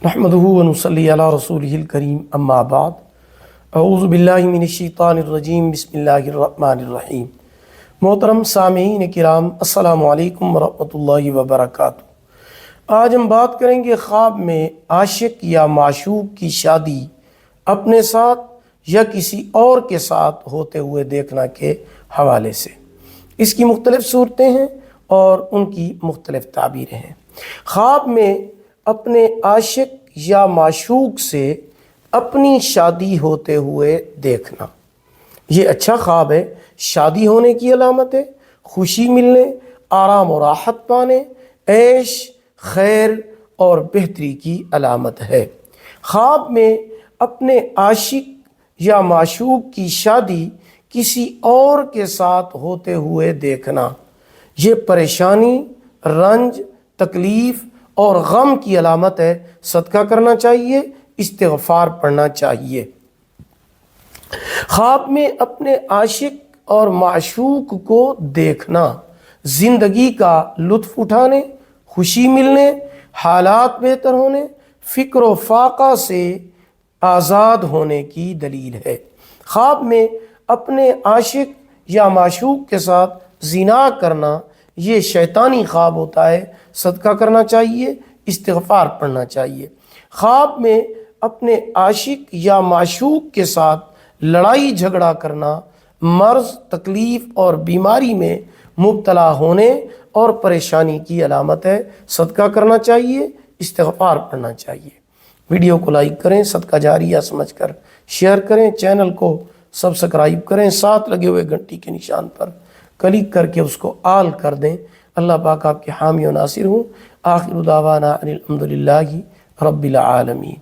نحمدہ ونصلی علی رسولہ الکریم اما بعد اعوذ باللہ من الشیطان الرجیم بسم اللہ الرحمن الرحیم۔ محترم سامعین کرام، السلام علیکم ورحمۃ اللہ وبرکاتہ۔ آج ہم بات کریں گے خواب میں عاشق یا معشوق کی شادی اپنے ساتھ یا کسی اور کے ساتھ ہوتے ہوئے دیکھنا کے حوالے سے۔ اس کی مختلف صورتیں ہیں اور ان کی مختلف تعبیریں ہیں۔ خواب میں اپنے عاشق یا معشوق سے اپنی شادی ہوتے ہوئے دیکھنا، یہ اچھا خواب ہے، شادی ہونے کی علامت ہے، خوشی ملنے، آرام و راحت پانے، عیش خیر اور بہتری کی علامت ہے۔ خواب میں اپنے عاشق یا معشوق کی شادی کسی اور کے ساتھ ہوتے ہوئے دیکھنا، یہ پریشانی، رنج، تکلیف اور غم کی علامت ہے۔ صدقہ کرنا چاہیے، استغفار پڑھنا چاہیے۔ خواب میں اپنے عاشق اور معشوق کو دیکھنا، زندگی کا لطف اٹھانے، خوشی ملنے، حالات بہتر ہونے، فکر و فاقہ سے آزاد ہونے کی دلیل ہے۔ خواب میں اپنے عاشق یا معشوق کے ساتھ زنا کرنا، یہ شیطانی خواب ہوتا ہے، صدقہ کرنا چاہیے، استغفار پڑھنا چاہیے۔ خواب میں اپنے عاشق یا معشوق کے ساتھ لڑائی جھگڑا کرنا، مرض، تکلیف اور بیماری میں مبتلا ہونے اور پریشانی کی علامت ہے، صدقہ کرنا چاہیے، استغفار پڑھنا چاہیے۔ ویڈیو کو لائک کریں، صدقہ جاریہ سمجھ کر شیئر کریں، چینل کو سبسکرائب کریں، ساتھ لگے ہوئے گھنٹی کے نشان پر کلک کر کے اس کو آل کر دیں۔ اللہ پاک آپ کے حامی و ناصر ہوں۔ آخر دعوانا ان الحمد للہ رب العالمین۔